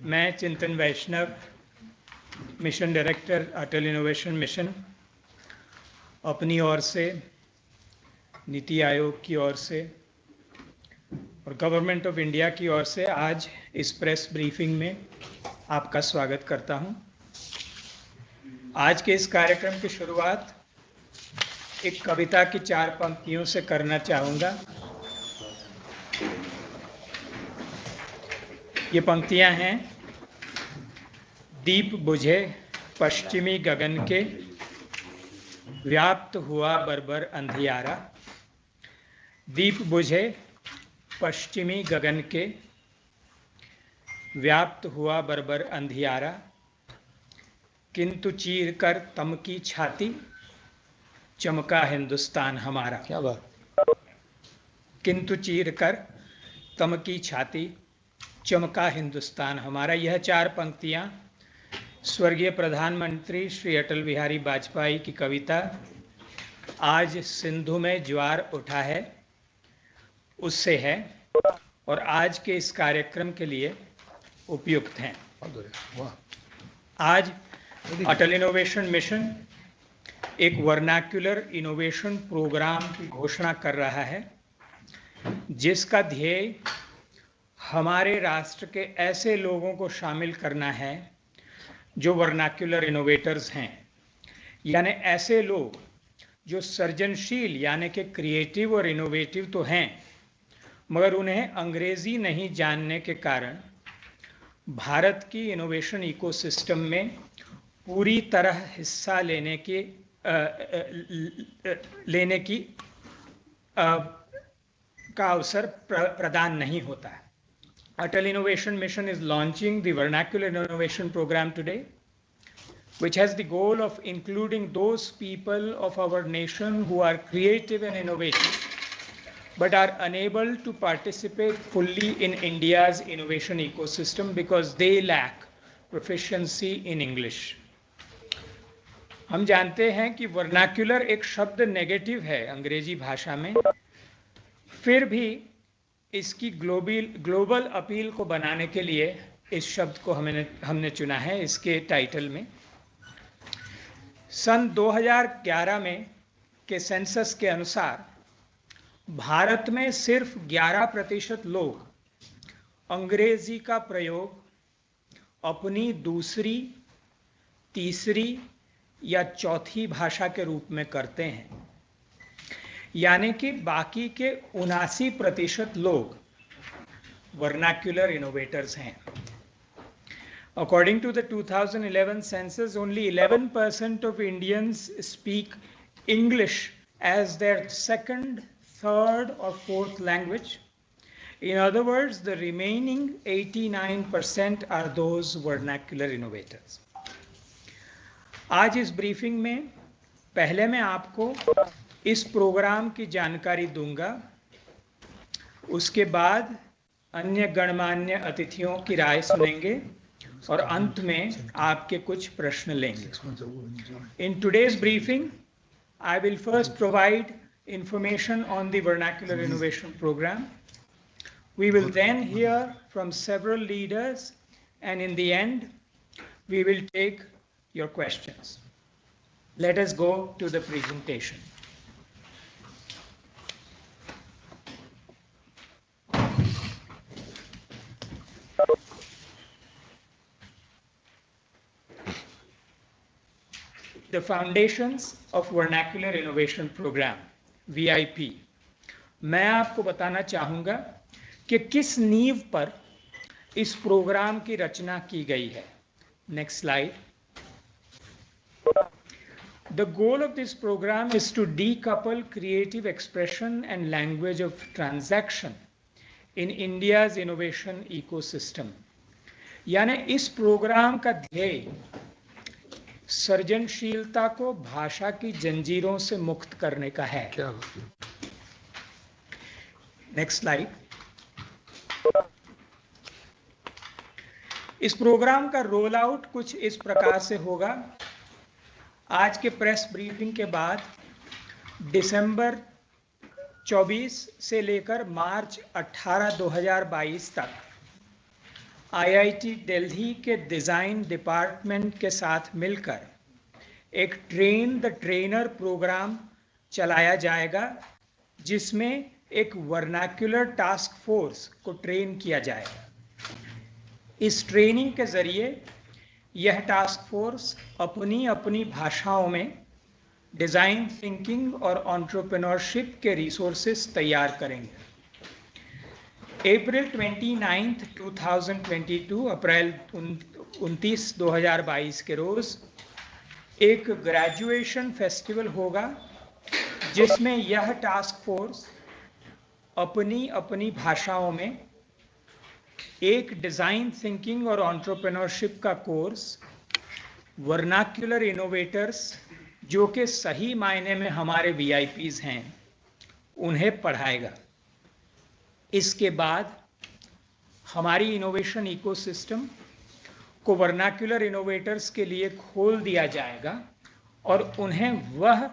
मैं चिंतन वैष्णव, mission director अटल innovation mission, अपनी ओर से, नीति आयोग की ओर से और गवर्नमेंट ऑफ इंडिया की ओर से आज इस प्रेस ब्रीफिंग में आपका स्वागत करता हूं। आज के इस कार्यक्रम की शुरुआत एक कविता की 4 पंक्तियों से करना चाहूँगा। ये पंक्तियां हैं: दीप बुझे पश्चिमी गगन के, व्याप्त हुआ बर्बर अंधियारा। दीप बुझे पश्चिमी गगन के, व्याप्त हुआ बर्बर अंधियारा। किंतु चीर कर तम की छाती, चमका हिंदुस्तान हमारा। क्या बात। किंतु चीर कर तम की छाती, चमका हिंदुस्तान हमारा। यह 4 पंक्तियां स्वर्गीय प्रधानमंत्री श्री अटल बिहारी वाजपेयी की कविता आज सिंधु में ज्वार उठा है उससे है और आज के इस कार्यक्रम के लिए उपयुक्त हैं। आज अटल इनोवेशन मिशन एक वर्नाक्युलर इनोवेशन प्रोग्राम की घोषणा कर रहा है, जिसका ध्येय हमारे राष्ट्र के ऐसे लोगों को शामिल करना है जो वर्नाक्युलर इनोवेटर्स हैं, यानी ऐसे लोग जो सृजनशील यानी कि क्रिएटिव और इनोवेटिव तो हैं, मगर उन्हें अंग्रेजी नहीं जानने के कारण भारत की इनोवेशन इकोसिस्टम में पूरी तरह हिस्सा लेने की का अवसर प्रदान नहीं होता है। Atal Innovation Mission is launching the Vernacular Innovation Program today, which has the goal of including those people of our nation who are creative and innovative, but are unable to participate fully in India's innovation ecosystem because they lack proficiency in English. हम जानते हैं कि vernacular एक शब्द negative है अंग्रेजी भाषा में, फिर भी इसकी ग्लोबल अपील को बनाने के लिए इस शब्द को हमने चुना है। इसके टाइटल में सन 2011 में के सेंसस के अनुसार भारत में सिर्फ 11% लोग अंग्रेजी का प्रयोग अपनी दूसरी, तीसरी या चौथी भाषा के रूप में करते हैं, यानी कि बाकी के 79% लोग वर्नाक्युलर इनोवेटर्स हैं। According to the 2011 census, only 11% of Indians speak English as their second, third or fourth language. In other words, the remaining 89% are those vernacular innovators. आज इस ब्रीफिंग में पहले मैं आपको इस प्रोग्राम की जानकारी दूंगा, उसके बाद अन्य गणमान्य अतिथियों की राय सुनेंगे और अंत में आपके कुछ प्रश्न लेंगे। In today's briefing, I will first provide information on the Vernacular Innovation Program. We will then hear from several leaders, and in the end, we will take your questions. Let us go to the presentation. The Foundations of Vernacular Innovation Program, VIP. मैं आपको बताना चाहूँगा कि किस नींव पर इस programme की रचना की गई है। Next slide. The goal of this program is to decouple creative expression and language of transaction in India's innovation ecosystem. यानी इस प्रोग्राम का ध्येय सृजनशीलता को भाषा की जंजीरों से मुक्त करने का है। Next slide. इस प्रोग्राम का रोल आउट कुछ इस प्रकार से होगा। आज के प्रेस ब्रीफिंग के बाद दिसंबर 24 से लेकर मार्च 18, 2022 तक आईआईटी दिल्ली के डिज़ाइन डिपार्टमेंट के साथ मिलकर एक ट्रेन द ट्रेनर प्रोग्राम चलाया जाएगा, जिसमें एक वर्नाक्युलर टास्क फोर्स को ट्रेन किया जाएगा। इस ट्रेनिंग के जरिए यह टास्क फोर्स अपनी अपनी भाषाओं में डिज़ाइन थिंकिंग और एंटरप्रेन्योरशिप के रिसोर्सेज तैयार करेंगे। अप्रैल 29, 2022 अप्रैल 29, 2022 के रोज़ एक ग्रेजुएशन फेस्टिवल होगा, जिसमें यह टास्क फोर्स अपनी अपनी भाषाओं में एक डिज़ाइन थिंकिंग और एंटरप्रेन्योरशिप का कोर्स वर्नाक्युलर इनोवेटर्स, जो कि सही मायने में हमारे वीआईपीज़ हैं, उन्हें पढ़ाएगा। इसके बाद हमारी इनोवेशन इकोसिस्टम को वर्नाक्युलर इनोवेटर्स के लिए खोल दिया जाएगा और उन्हें वह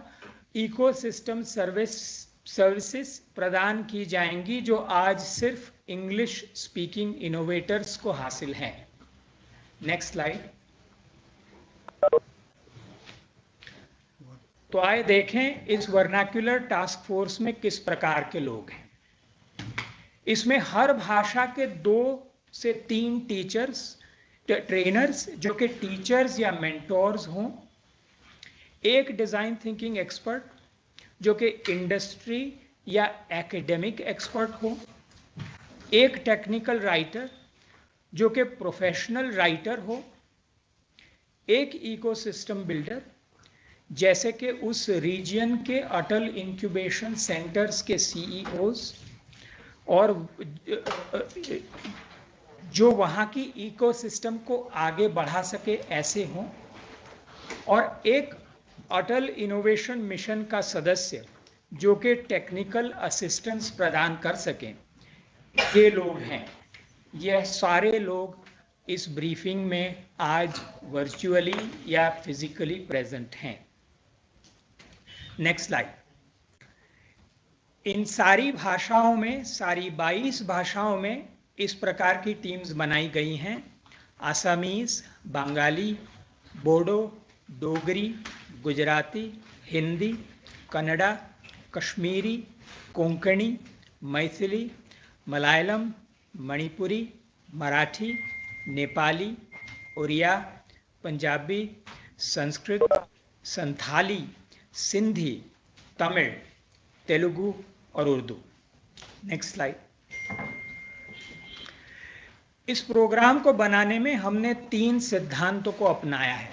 इकोसिस्टम सर्विसेज प्रदान की जाएंगी जो आज सिर्फ इंग्लिश स्पीकिंग इनोवेटर्स को हासिल हैं। Next slide. तो आइए देखें इस वर्नाक्युलर टास्क फोर्स में किस प्रकार के लोग हैं। इसमें हर भाषा के 2 से 3 ट्रेनर्स जो कि टीचर्स या मेंटोर्स हों, एक डिज़ाइन थिंकिंग एक्सपर्ट जो कि इंडस्ट्री या एकेडमिक एक्सपर्ट हो, एक टेक्निकल राइटर जो कि प्रोफेशनल राइटर हो, एक इकोसिस्टम बिल्डर जैसे कि उस रीजन के अटल इंक्यूबेशन सेंटर्स के सीईओज और जो वहाँ की इकोसिस्टम को आगे बढ़ा सके ऐसे हों, और एक अटल इनोवेशन मिशन का सदस्य जो कि टेक्निकल असिस्टेंस प्रदान कर सकें। ये लोग हैं। यह सारे लोग इस ब्रीफिंग में आज वर्चुअली या फिजिकली प्रेजेंट हैं। Next slide. इन सारी भाषाओं में, सारी 22 भाषाओं में इस प्रकार की टीम्स बनाई गई हैं: आसामीज़, बंगाली, बोडो, डोगरी, गुजराती, हिंदी, कन्नड़ा, कश्मीरी, कोंकणी, मैथिली, मलयालम, मणिपुरी, मराठी, नेपाली, उड़िया, पंजाबी, संस्कृत, संथाली, सिंधी, तमिल, तेलुगु और उर्दू। Next slide. इस प्रोग्राम को बनाने में हमने 3 सिद्धांतों को अपनाया है।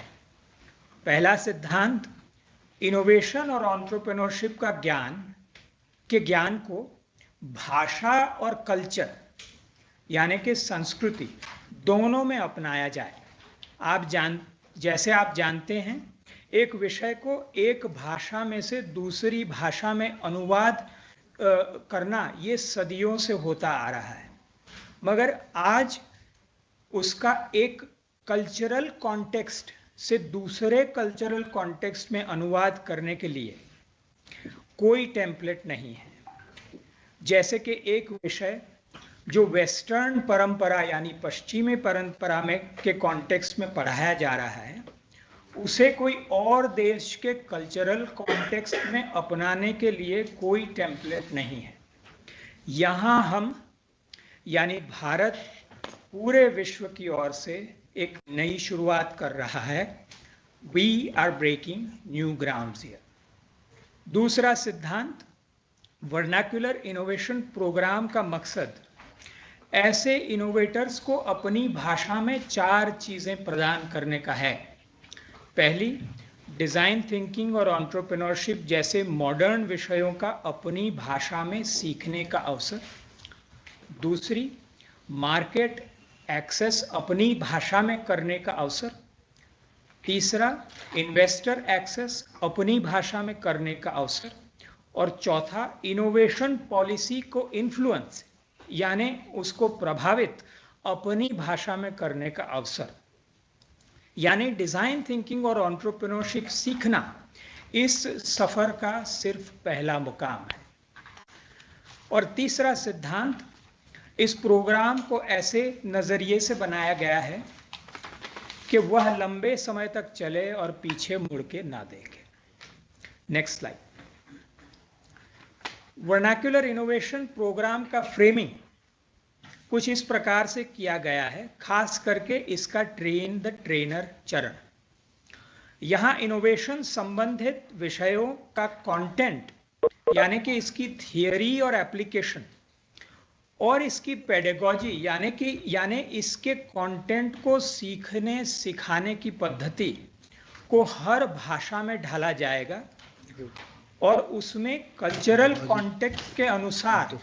पहला सिद्धांत, इनोवेशन और एंटरप्रेन्योरशिप का ज्ञान को भाषा और कल्चर यानी कि संस्कृति दोनों में अपनाया जाए। जैसे आप जानते हैं, एक विषय को एक भाषा में से दूसरी भाषा में अनुवाद करना ये सदियों से होता आ रहा है, मगर आज उसका एक कल्चरल कॉन्टेक्स्ट से दूसरे कल्चरल कॉन्टेक्स्ट में अनुवाद करने के लिए कोई टेम्पलेट नहीं है। जैसे कि एक विषय जो वेस्टर्न परंपरा यानी पश्चिमी परंपरा में के कॉन्टेक्स्ट में पढ़ाया जा रहा है, उसे कोई और देश के कल्चरल कॉन्टेक्स्ट में अपनाने के लिए कोई टेम्पलेट नहीं है। यहाँ हम यानी भारत पूरे विश्व की ओर से एक नई शुरुआत कर रहा है। We are breaking new grounds here. दूसरा सिद्धांत, वर्नाक्युलर इनोवेशन प्रोग्राम का मकसद ऐसे इनोवेटर्स को अपनी भाषा में 4 चीज़ें प्रदान करने का है। पहली, डिज़ाइन थिंकिंग और एंटरप्रेन्योरशिप जैसे मॉडर्न विषयों का अपनी भाषा में सीखने का अवसर। दूसरी, मार्केट एक्सेस अपनी भाषा में करने का अवसर। तीसरा, इन्वेस्टर एक्सेस अपनी भाषा में करने का अवसर। और चौथा, इनोवेशन पॉलिसी को इन्फ्लुएंस यानी उसको प्रभावित अपनी भाषा में करने का अवसर। यानी डिज़ाइन थिंकिंग और एंटरप्रेन्योरशिप सीखना इस सफ़र का सिर्फ पहला मुकाम है। और तीसरा सिद्धांत, इस प्रोग्राम को ऐसे नज़रिए से बनाया गया है कि वह लंबे समय तक चले और पीछे मुड़ के ना देखे। Next slide. Vernacular innovation program का फ्रेमिंग कुछ इस प्रकार से किया गया है, खास करके इसका ट्रेन द ट्रेनर चरण। यहां इनोवेशन संबंधित विषयों का कंटेंट, यानी कि इसकी थियरी और एप्लीकेशन, और इसकी पेडागोजी यानी इसके कंटेंट को सीखने सिखाने की पद्धति को हर भाषा में ढाला जाएगा और उसमें कल्चरल कॉन्टेक्स्ट के अनुसार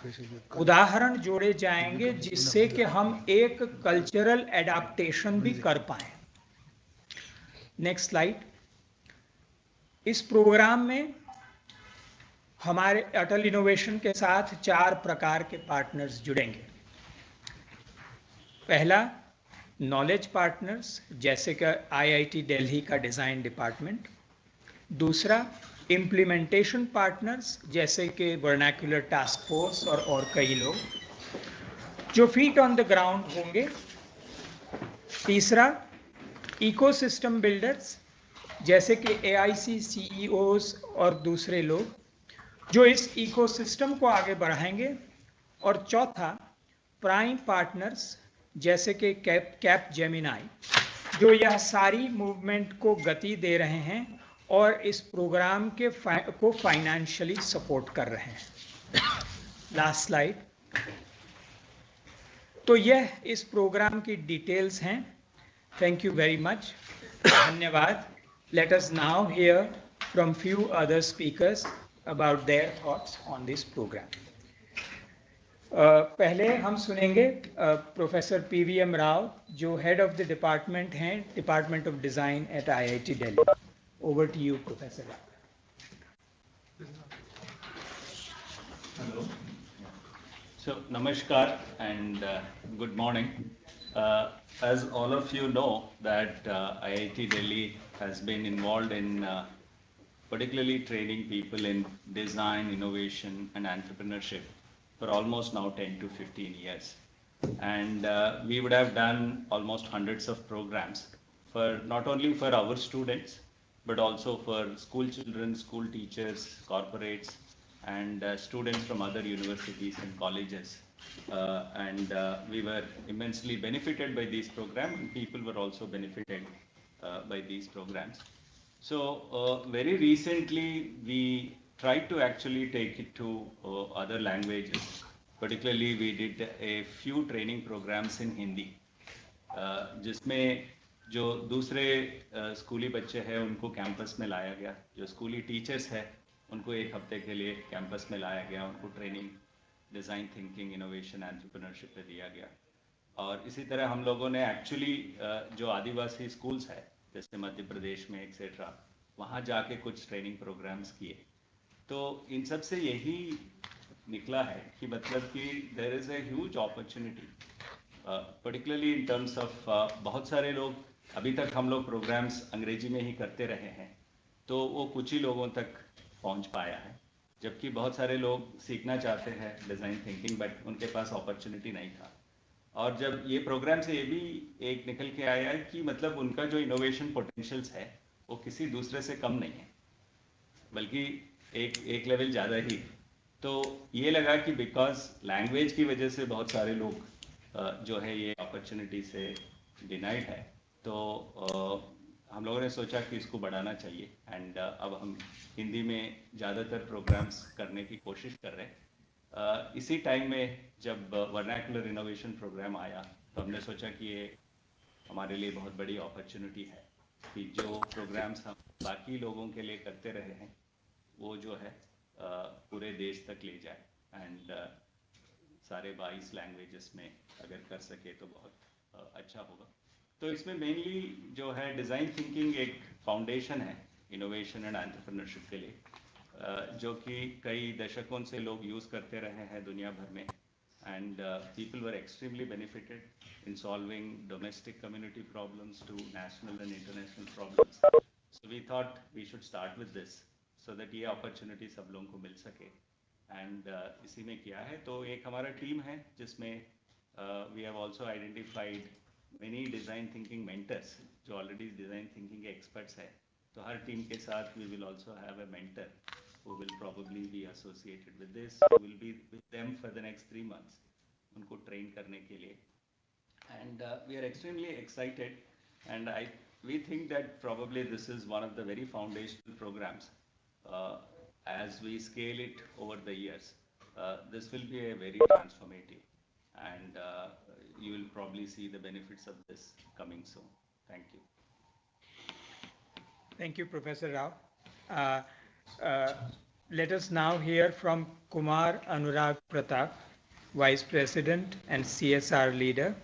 उदाहरण जोड़े जाएंगे, जिससे कि हम एक कल्चरल एडाप्टेशन भी कर पाए। Next slide. इस प्रोग्राम में हमारे अटल इनोवेशन के साथ 4 प्रकार के पार्टनर्स जुड़ेंगे। पहला, नॉलेज पार्टनर्स, जैसे कि आईआईटी दिल्ली का डिज़ाइन डिपार्टमेंट। दूसरा, इम्प्लीमेंटेशन पार्टनर्स, जैसे कि वर्नाक्युलर टास्क फोर्स और कई लोग जो फीट ऑन द ग्राउंड होंगे। तीसरा, इकोसिस्टम बिल्डर्स, जैसे कि एआईसी सीईओज और दूसरे लोग जो इस इकोसिस्टम को आगे बढ़ाएंगे। और चौथा, प्राइम पार्टनर्स, जैसे कि कैप जेमिनाई, जो यह सारी मूवमेंट को गति दे रहे हैं और इस प्रोग्राम को फाइनेंशियली सपोर्ट कर रहे हैं। Last slide. तो यह इस प्रोग्राम की डिटेल्स हैं। Thank you very much. धन्यवाद। Let us now hear from few other speakers about their thoughts on this program. पहले हम सुनेंगे प्रोफेसर पीवीएम राव, जो हेड ऑफ द डिपार्टमेंट हैं, department of design at IIT Delhi. Over to you professor Rao. Hello. So, Namaskar and good morning. As all of you know that IIT Delhi has been involved in particularly training people in design, innovation and entrepreneurship for almost now 10 to 15 years. And we would have done almost hundreds of programs for not only for our students, but also for school children, school teachers, corporates, and students from other universities and colleges. We were immensely benefited by these programs, and people were also benefited by these programs. So very recently, we tried to actually take it to other languages. Particularly, we did a few training programs in Hindi, जिसमें जो दूसरे स्कूली बच्चे हैं उनको campus में लाया गया, जो स्कूली टीचर्स हैं उनको एक हफ्ते के लिए कैंपस में लाया गया, उनको training design thinking, innovation, entrepreneurship पे दिया गया। और इसी तरह हम लोगों ने एक्चुअली जो आदिवासी स्कूल्स है जैसे मध्य प्रदेश में एक्सेट्रा, वहाँ जाके कुछ ट्रेनिंग प्रोग्राम्स किए। तो इन सब से यही निकला है कि मतलब कि there is a huge opportunity, particularly in terms of बहुत सारे लोग, अभी तक हम लोग प्रोग्राम्स अंग्रेजी में ही करते रहे हैं, तो वो कुछ ही लोगों तक पहुंच पाया है, जबकि बहुत सारे लोग सीखना चाहते हैं डिज़ाइन थिंकिंग, बट उनके पास अपॉर्चुनिटी नहीं था। और जब ये प्रोग्राम से ये भी एक निकल के आया है कि मतलब उनका जो इनोवेशन पोटेंशियल्स है वो किसी दूसरे से कम नहीं है, बल्कि एक लेवल ज़्यादा ही। तो ये लगा कि बिकॉज लैंग्वेज की वजह से बहुत सारे लोग जो है ये अपॉर्चुनिटी से डिनाइड है, तो हम लोगों ने सोचा कि इसको बढ़ाना चाहिए। एंड अब हम हिंदी में ज़्यादातर प्रोग्राम्स करने की कोशिश कर रहे हैं। इसी टाइम में जब वर्नाक्युलर इनोवेशन प्रोग्राम आया तो हमने सोचा कि ये हमारे लिए बहुत बड़ी अपॉर्चुनिटी है कि जो प्रोग्राम्स हम बाकी लोगों के लिए करते रहे हैं वो जो है पूरे देश तक ले जाए, एंड सारे 22 लैंग्वेजेस में अगर कर सके तो बहुत अच्छा होगा। तो इसमें मेनली जो है डिज़ाइन थिंकिंग एक फाउंडेशन है इनोवेशन एंड एंटरप्रेन्योरशिप के लिए, जो कि कई दशकों से लोग यूज़ करते रहे हैं दुनिया भर में, and people were extremely benefited in solving domestic community problems to national and international problems. So we thought we should start with this so that ये opportunity सब लोगों को मिल सके, and इसी में किया है। तो एक हमारा टीम है जिसमें We have also identified many design thinking mentors जो already design thinking के experts हैं. तो हर team के साथ we will also have a mentor who will probably be associated with this, who will be with them for the next 3 months, उनको train करने के लिए. And we are extremely excited, and we think that probably this is one of the very foundational programs. uh, as we scale it over the years, this will be a very transformative, and you will probably see the benefits of this coming soon. Thank you. Thank you, Professor Rao. Uh, uh, Let us now hear from Kumar Anurag Pratap, Vice President and CSR Leader,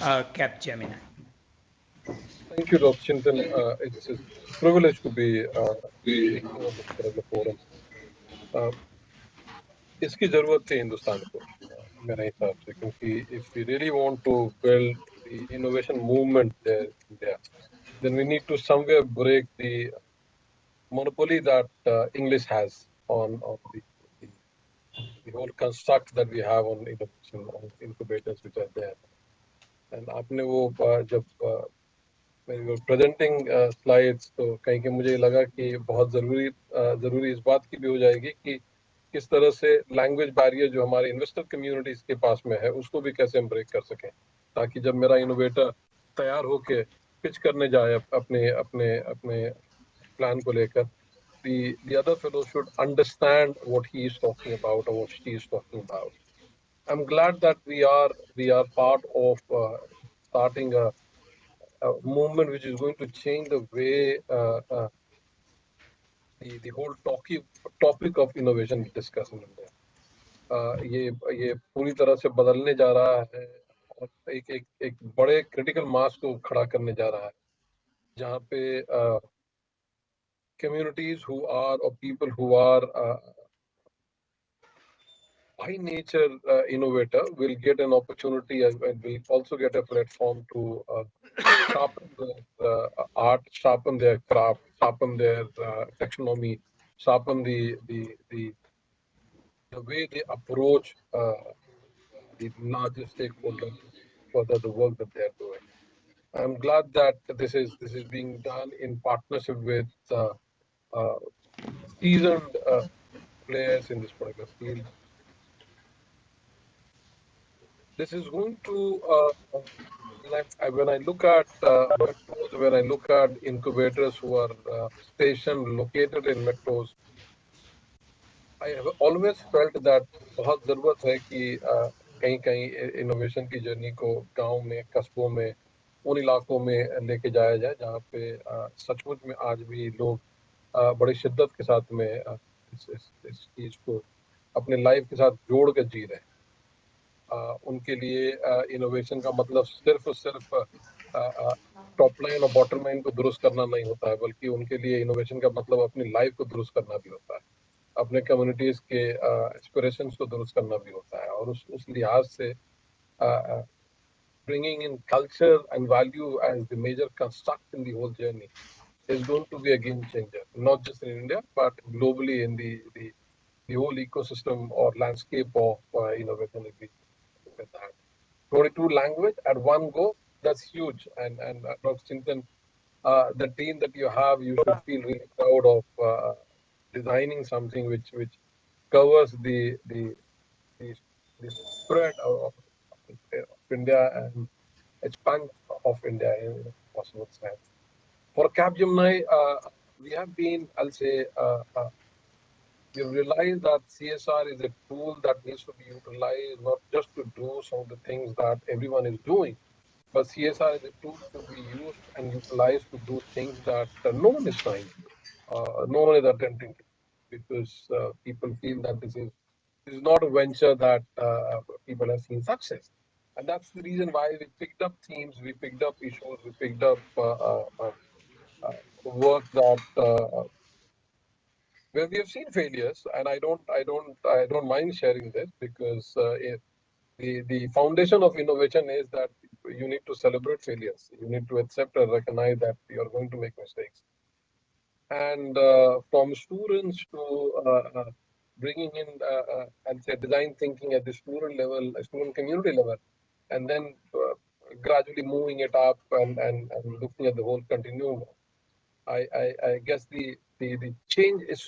Capgemini. Thank you, Dr. Chintan. It's a privilege to be speaking on this particular forum. इसकी जरूरत थी हिंदुस्तान को मेरे हिसाब से, क्योंकि if we really want to build the innovation movement there in India, then we need to somewhere break the monopoly that English has on the whole construct that we have on innovation, on incubators which are there. And आपने वो जब when we were presenting slides, तो कहीं के मुझे लगा कि बहुत ज़रूरी इस बात की भी हो जाएगी कि किस तरह से लैंग्वेज बैरियर जो हमारे इन्वेस्टर कम्युनिटीज के पास में है उसको भी कैसे हम ब्रेक कर सकें, ताकि जब मेरा इनोवेटर तैयार होके पिच करने जाए अपने अपने अपने प्लान को लेकर, the other fellow should understand what he is talking about or what she is talking about. I'm glad that we are part of starting a movement which is going to change the way the whole topic of innovation we discuss in India. ये पूरी तरह से बदलने जा रहा है और एक बड़े क्रिटिकल मास को खड़ा करने जा रहा है, जहाँ पे communities who are or people who are by nature innovator will get an opportunity and will also get a platform to sharpen their art, sharpen their craft, sharpen their taxonomy, sharpen the way they approach the larger stakeholders for the work that they're doing. I'm glad that this is being done in partnership with seasoned players in this particular field. This is going to when I look at metros, when I look at incubators who are stationed located in metros, I have always felt that बहुत ज़रूरत है कि कहीं कहीं innovation की journey को गांव में, कस्बों में, उन इलाकों में लेके जाया जाए जहाँ पे सचमुच में आज भी लोग बड़ी शिद्दत के साथ में इस चीज को अपने लाइफ के साथ जोड़ कर जी रहे हैं। उनके लिए इनोवेशन का मतलब सिर्फ और सिर्फ टॉप लाइन और बॉटम लाइन को दुरुस्त करना नहीं होता है, बल्कि उनके लिए इनोवेशन का मतलब अपनी लाइफ को दुरुस्त करना भी होता है, अपने कम्युनिटीज के एस्पिरेशंस को दुरुस्त करना भी होता है। और उस लिहाज से bringing in culture and value as the major construct in the whole journey is going to be a game changer, not just in India, but globally in the whole ecosystem or landscape of innovation. If we look at that, 22 language at one go, that's huge. And Dr. Chintan, the team that you have, you should feel really proud of designing something which covers the, the spread of India and expanse of India in a possible sense. For Capgemini, we have been, I'll say, we realized that CSR is a tool that needs to be utilized not just to do some of the things that everyone is doing, but CSR is a tool to be used and utilized to do things that no one is trying to do, no one is attempting to, because people feel that this is not a venture that people have seen success. And that's the reason why we picked up themes, we picked up issues, we picked up work that where we have seen failures, and I don't mind sharing this, because the foundation of innovation is that you need to celebrate failures. You need to accept and recognize that you are going to make mistakes. And from students to bringing in, I'll say, design thinking at the student level, student community level, and then gradually moving it up and looking at the whole continuum. I guess the change is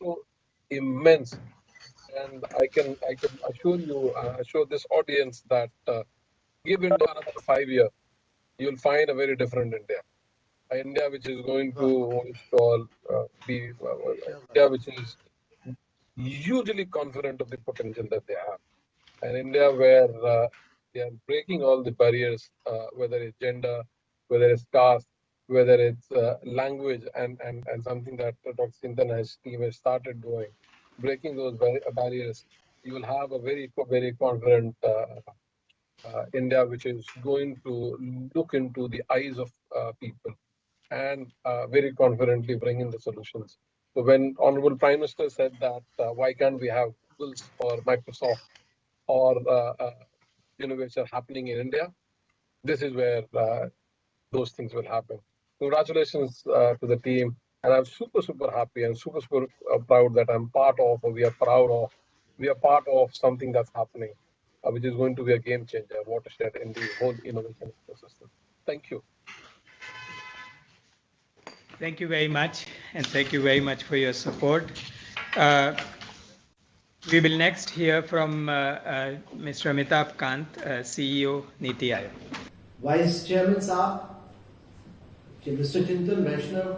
so immense, and I can assure you, assure this audience that give India another 5 years, you'll find a very different India. An India which is going to what is called be India which is hugely confident of the potential that they have. An India where they are breaking all the barriers, whether it's gender, whether it's caste, whether it's language, and something that Dr. Sindhan and his team has started doing, breaking those barriers. You will have a very confident India, which is going to look into the eyes of people and very confidently bring in the solutions. So when Honorable Prime Minister said that why can't we have Google's or Microsoft or innovation happening in India, this is where those things will happen. Congratulations to the team, and I'm super happy and super proud that I'm part of, or we are part of something that's happening, which is going to be a game changer, watershed in the whole innovation ecosystem. Thank you. Thank you very much, and thank you very much for your support. We will next hear from Mr. Amitabh Kant, CEO, Niti Aayog. Vice chairman साहब, mister चिंतन वैष्णव,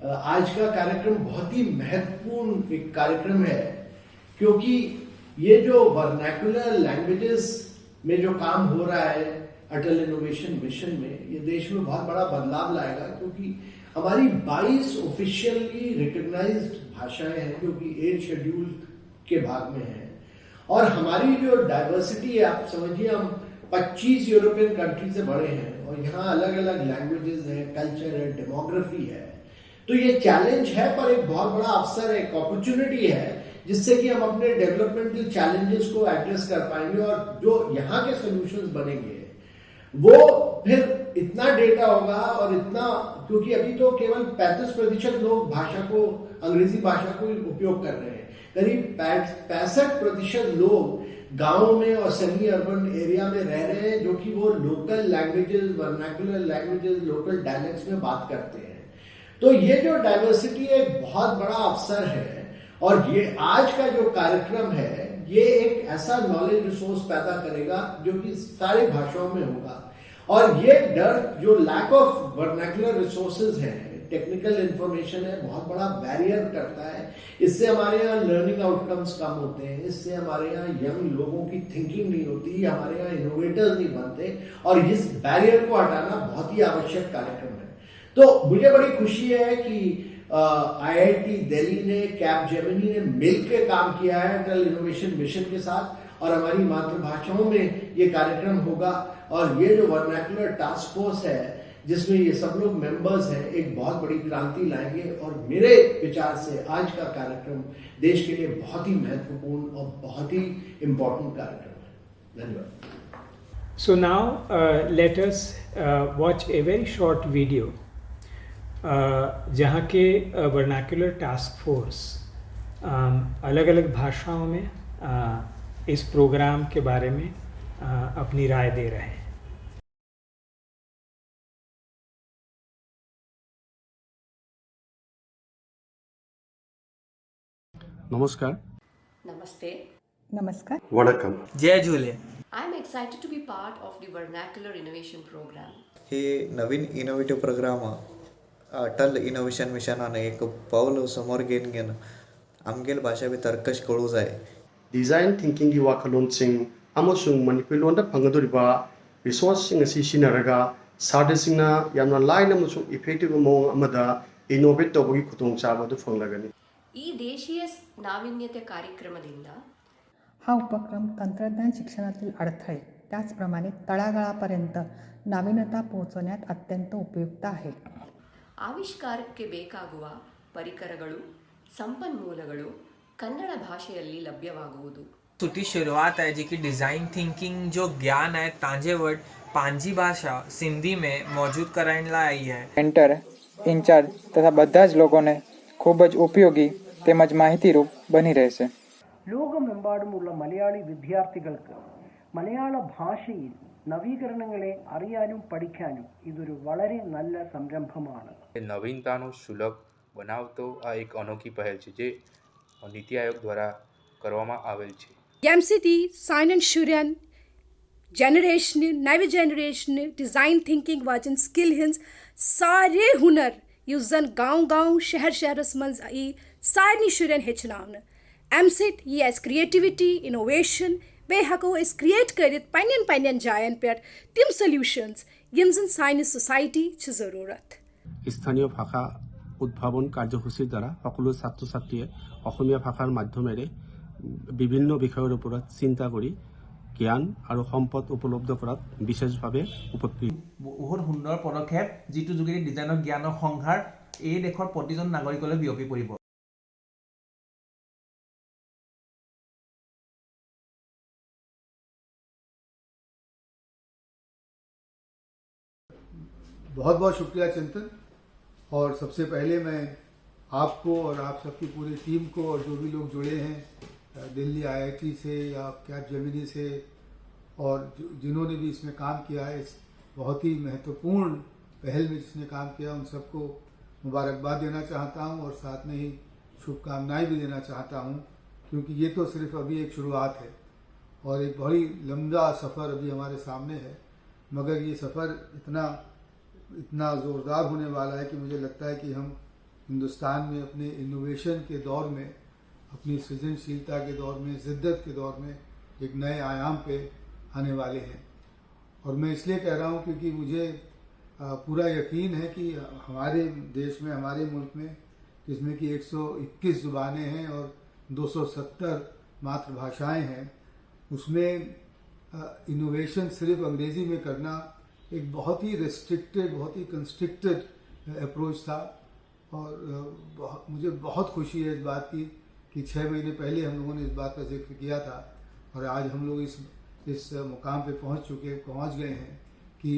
आज का कार्यक्रम बहुत ही महत्वपूर्ण एक कार्यक्रम है, क्योंकि ये जो वर्नाकुलर लैंग्वेजेस में जो काम हो रहा है अटल इनोवेशन मिशन में, ये देश में बहुत बड़ा बदलाव लाएगा, क्योंकि हमारी 22 ऑफिशियली रिकॉग्नाइज्ड भाषाएं हैं जो कि 8 शेड्यूल के भाग में हैं, और हमारी जो डाइवर्सिटी है, आप समझिए हम 25 यूरोपियन कंट्री से बड़े हैं, और यहाँ अलग अलग लैंग्वेजेस हैं, कल्चर है, डेमोग्राफी है। तो ये चैलेंज है, पर एक बहुत बड़ा अवसर है, एक अपॉर्चुनिटी है, जिससे कि हम अपने डेवलपमेंटल चैलेंजेस को एड्रेस कर पाएंगे, और जो यहाँ के सॉल्यूशंस बनेंगे वो फिर इतना डेटा होगा और इतना, क्योंकि अभी तो केवल 35% लोग भाषा को, अंग्रेजी भाषा को उपयोग कर रहे हैं, करीब 65% लोग गांवों में और सेमी अर्बन एरिया में रह रहे हैं, जो कि वो local languages, vernacular languages, local dialects में बात करते हैं। तो ये जो डाइवर्सिटी एक बहुत बड़ा अवसर है, और ये आज का जो कार्यक्रम है, ये एक ऐसा नॉलेज रिसोर्स पैदा करेगा जो कि सारी भाषाओं में होगा, और ये डर जो लैक ऑफ वर्नाकुलर रिसोर्सेज है, टेक्निकल इंफॉर्मेशन है, बहुत बड़ा बैरियर करता है। इससे हमारे यहाँ लर्निंग आउटकम्स कम होते हैं, इससे हमारे यहाँ यंग लोगों की थिंकिंग नहीं होती, हमारे यहाँ इनोवेटर्स नहीं बनते, और इस बैरियर को हटाना बहुत ही आवश्यक कार्यक्रम है। तो मुझे बड़ी खुशी है कि IIT दिल्ली ने, कैपजेमिनी ने मिलकर काम किया है अटल इनोवेशन मिशन के साथ, और हमारी मातृभाषाओं में ये कार्यक्रम होगा, और ये जो वर्नाकुलर टास्क फोर्स है जिसमें ये सब लोग मेंबर्स हैं, एक बहुत बड़ी क्रांति लाएंगे, और मेरे विचार से आज का कार्यक्रम देश के लिए बहुत ही महत्वपूर्ण और बहुत ही इम्पोर्टेंट कार्यक्रम है। धन्यवाद। So now let us watch a very short video जहाँ के वर्नाकुलर टास्क फोर्स अलग अलग भाषाओं में इस प्रोग्राम के बारे में अपनी राय दे रहे हैं। नमस्कार। Namaste. नमस्कार। वणकम। जय झूले। I am excited to be part of the Vernacular Innovation Program. हे नवीन इनोव्हेटिव्ह प्रोग्राम अटल इनोव्हेशन मिशनानं एक पाऊल समोर घेऊन आमगेल भाषा भितर कश कळू जाय डिजाइन थिंकिंग की वाखलोनसिंग अमसुंग मणिपुरी लोनदा फंगदोरिबा रिसोर्ससिंग असि सिनारगा सार्डसिंगना यामना लाइन अमसुंग इफेक्टिव मौंग अमदा इनोवेट तौबगी खुदोंचाबदु फंगलगनी। ಈ ದೇಶೀಯ ನಾವೀನ್ಯತೆ ಕಾರ್ಯಕ್ರಮದಿಂದ हा उपक्रम तंत्रज्ञान शिक्षणातील अडथळे, त्याचप्रमाणे तळागाळापर्यंत नाविन्यता पोहोचवण्यात अत्यंत उपयुक्त आहे। ಆವಿಷ್ಕಾರಕ್ಕೆ ಬೇಕಾಗುವ ಪರಿಕರಗಳು, ಸಂಪನ್ಮೂಲಗಳು ಕನ್ನಡ ಭಾಷೆಯಲ್ಲಿ ಲಭ್ಯವಾಗುವುದು। सुठी शुरुआत है जी की डिज़ाइन थिंकिंग जो ज्ञान है तांजे वर्ड पांजी भाषा सिंधी में मौजूद कराने ला आई है। एंटर इंचार्ज तथा બધા જ લોકોને ખૂબ જ ઉપયોગી તેમજ માહિતીરૂપ બની રહેશે। ലോകമെമ്പാടുമുള്ള മലയാളി വിദ്യാർത്ഥികൾക്ക് മലയാള ഭാഷയിൽ നവീകരണങ്ങളെ അറിയാനും പഠിക്കാനും ഇതൊരു വളരെ നല്ല സംരംഭമാണ്. નવીનતાનો સુલભ બનાવતો આ એક અનોખી પહેલ છે જે નીતિ આયોગ દ્વારા કરવામાં આવેલ છે. Gamcity, Sign Shuren, Generation, Naive Generation, Design Thinking वाजन skill hints सारे हुनर युस जन गाँव शहर शहरस मंज ई सारनी शुरन हेचनावन. एमसिट ये एस क्रिएटिविटी इनोवेशन बे हको एस क्रिएट करित पन्यन जायन पे तिम सॉल्यूशंस यम जन साइंस सोसाइटी छ जरूरत. স্থানীয় ভাষা উদ্ভাৱন কাৰ্যসূচীৰ দ্বাৰা সকলো ছাত্ৰ ছাত্ৰীয়ে অসমীয়া ভাষাৰ মাধ্যমেৰে বিভিন্ন বিষয়ৰ ওপৰত চিন্তা কৰি জ্ঞান আৰু সম্পদ উপলব্ধ কৰাত বিশেষভাৱে উপকৃত. বহুত সুন্দৰ পদক্ষেপ যিটো যোগেদি ডিজাইনৰ জ্ঞানৰ সংহাৰ এই দেশৰ প্ৰতিজন নাগৰিকলৈ বিয়পি পৰিব. बहुत बहुत शुक्रिया चिंतन. और सबसे पहले मैं आपको और आप सबकी पूरी टीम को और जो भी लोग जुड़े हैं दिल्ली IIT से या कैपजेमिनी से और जिन्होंने भी इसमें काम किया है, इस बहुत ही महत्वपूर्ण पहल में जिसने काम किया, उन सबको मुबारकबाद देना चाहता हूं और साथ में ही शुभकामनाएं भी देना चाहता हूं, क्योंकि ये तो सिर्फ अभी एक शुरुआत है और एक बड़ी लंबा सफ़र अभी हमारे सामने है. मगर ये सफ़र इतना ज़ोरदार होने वाला है कि मुझे लगता है कि हम हिंदुस्तान में अपने इनोवेशन के दौर में, अपनी सृजनशीलता के दौर में, जिद्दत के दौर में एक नए आयाम पे आने वाले हैं. और मैं इसलिए कह रहा हूँ क्योंकि मुझे पूरा यकीन है कि हमारे देश में, हमारे मुल्क में, जिसमें कि 121 ज़ुबानें हैं और 270 मातृभाषाएँ हैं, उसमें इनोवेशन सिर्फ अंग्रेज़ी में करना एक बहुत ही रेस्ट्रिक्टेड, बहुत ही कंस्ट्रिक्टेड अप्रोच था. और मुझे बहुत खुशी है इस बात की कि 6 महीने पहले हम लोगों ने इस बात का जिक्र किया था और आज हम लोग इस मुकाम पे पहुंच गए हैं कि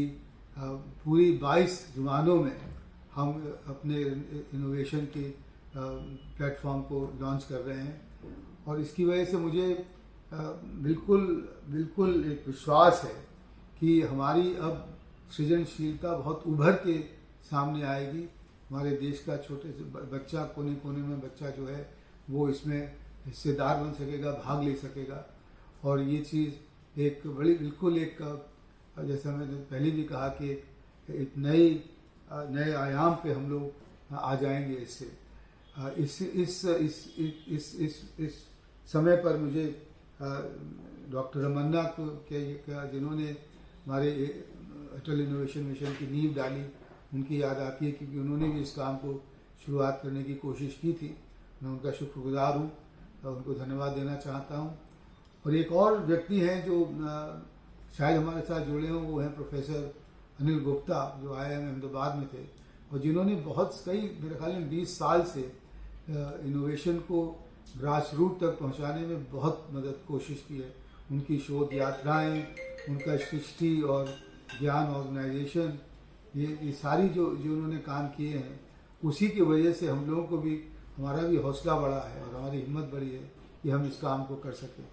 पूरी 22 ज़ुबानों में हम अपने इनोवेशन के प्लेटफॉर्म को लॉन्च कर रहे हैं. और इसकी वजह से मुझे बिल्कुल एक विश्वास है कि हमारी अब सृजनशीलता बहुत उभर के सामने आएगी. हमारे देश का छोटे से बच्चा, कोने कोने में बच्चा जो है वो इसमें हिस्सेदार बन सकेगा, भाग ले सकेगा. और ये चीज़ एक बिल्कुल एक, जैसा मैंने पहले भी कहा कि एक नए आयाम पे हम लोग आ जाएंगे इससे. इस समय पर मुझे डॉक्टर रमन्ना को जिन्होंने हमारे अटल इनोवेशन मिशन की नींव डाली, उनकी याद आती है क्योंकि उन्होंने भी इस काम को शुरुआत करने की कोशिश की थी. मैं उनका शुक्रगुजार हूँ और उनको धन्यवाद देना चाहता हूँ. और एक और व्यक्ति हैं जो शायद हमारे साथ जुड़े हों, वो हैं प्रोफेसर अनिल गुप्ता, जो IIM अहमदाबाद में थे और जिन्होंने मेरे ख्याल में 20 साल से इनोवेशन को ग्रास रूट तक पहुँचाने में बहुत कोशिश की है. उनकी शोध यात्राएँ, उनका सृष्टि और ज्ञान ऑर्गेनाइजेशन, ये सारी जो उन्होंने काम किए हैं, उसी की वजह से हम लोगों को भी, हमारा भी हौसला बढ़ा है और हमारी हिम्मत बढ़ी है कि हम इस काम को कर सकें.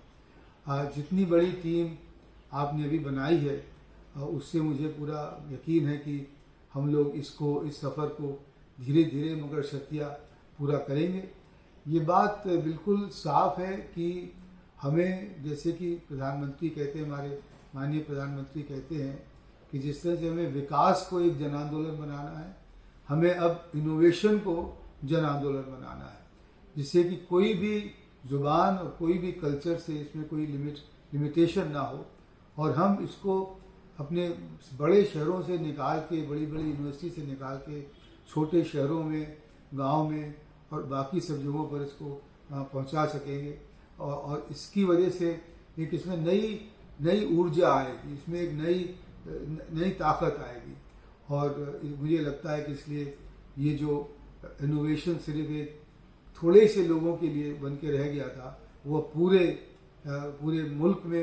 जितनी बड़ी टीम आपने अभी बनाई है उससे मुझे पूरा यकीन है कि हम लोग इस सफ़र को धीरे धीरे मगर शर्तिया पूरा करेंगे. ये बात बिल्कुल साफ है कि हमें, जैसे कि प्रधानमंत्री कहते हैं, हमारे माननीय प्रधानमंत्री कहते हैं कि जिस तरह से हमें विकास को एक जन आंदोलन बनाना है, हमें अब इनोवेशन को जन आंदोलन बनाना है, जिससे कि कोई भी जुबान और कोई भी कल्चर से इसमें कोई लिमिटेशन ना हो और हम इसको अपने बड़े शहरों से निकाल के, बड़ी बड़ी यूनिवर्सिटी से निकाल के छोटे शहरों में, गांव में और बाकी सब जगहों पर इसको पहुंचा सकेंगे. और इसकी वजह से एक इसमें नई ऊर्जा आएगी, इसमें एक नई ताकत आएगी. और मुझे लगता है कि इसलिए ये जो इनोवेशन सिर्फ एक थोड़े से लोगों के लिए बन के रह गया था, वो पूरे मुल्क में,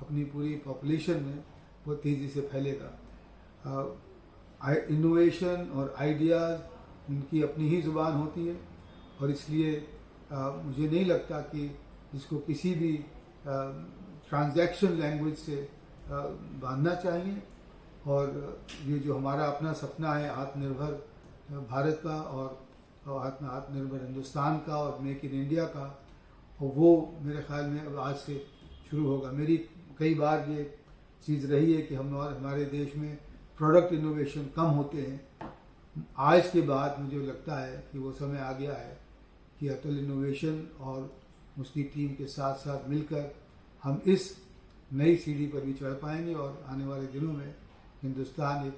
अपनी पूरी पॉपुलेशन में वो तेज़ी से फैलेगा. इनोवेशन और आइडियाज़, उनकी अपनी ही ज़ुबान होती है और इसलिए मुझे नहीं लगता कि इसको किसी भी ट्रांजैक्शन लैंग्वेज से बांधना चाहिए। और ये जो हमारा अपना सपना है आत्मनिर्भर भारत का और आत्मनिर्भर हिंदुस्तान का और मेक इन इंडिया का, और वो मेरे ख्याल में आज से शुरू होगा। मेरी कई बार ये चीज़ रही है कि हमारे देश में प्रोडक्ट इनोवेशन कम होते हैं। आज के बाद मुझे लगता है कि वो समय आ गया है कि अटल इनोवेशन और उसकी टीम के साथ साथ मिलकर हम इस नई सीढ़ी पर भी चढ़ पाएंगे और आने वाले दिनों में हिंदुस्तान एक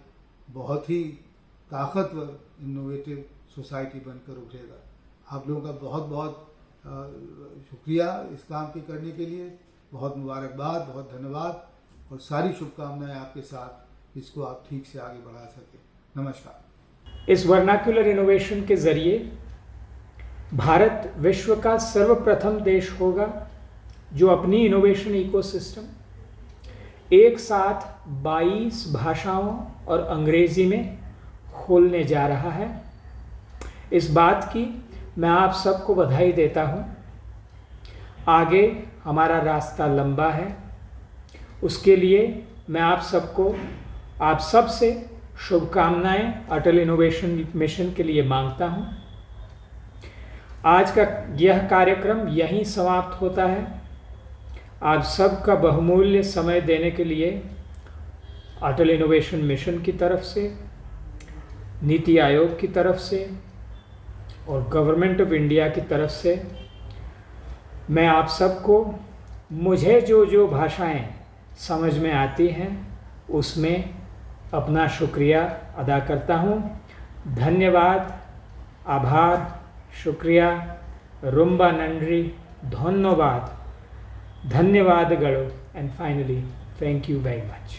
बहुत ही ताकतवर इनोवेटिव सोसाइटी बनकर उठेगा। आप लोगों का बहुत बहुत शुक्रिया इस काम के करने के लिए, बहुत मुबारकबाद, बहुत धन्यवाद और सारी शुभकामनाएं आपके साथ, इसको आप ठीक से आगे बढ़ा सकें। नमस्कार। इस वर्नाक्युलर इनोवेशन के जरिए भारत विश्व का सर्वप्रथम देश होगा जो अपनी इनोवेशन इकोसिस्टम एक साथ 22 भाषाओं और अंग्रेजी में खोलने जा रहा है। इस बात की मैं आप सबको बधाई देता हूं। आगे हमारा रास्ता लंबा है, उसके लिए मैं आप सबसे शुभकामनाएं अटल इनोवेशन मिशन के लिए मांगता हूं। आज का यह कार्यक्रम यहीं समाप्त होता है। आप सबका बहुमूल्य समय देने के लिए अटल इनोवेशन मिशन की तरफ से, नीति आयोग की तरफ से और गवर्नमेंट ऑफ इंडिया की तरफ से मैं आप सबको मुझे जो भाषाएं समझ में आती हैं उसमें अपना शुक्रिया अदा करता हूं। धन्यवाद, आभार, शुक्रिया, रुम्बा नंड्री, धन्यवाद, धन्यवाद गड़ो, and finally, thank you very much.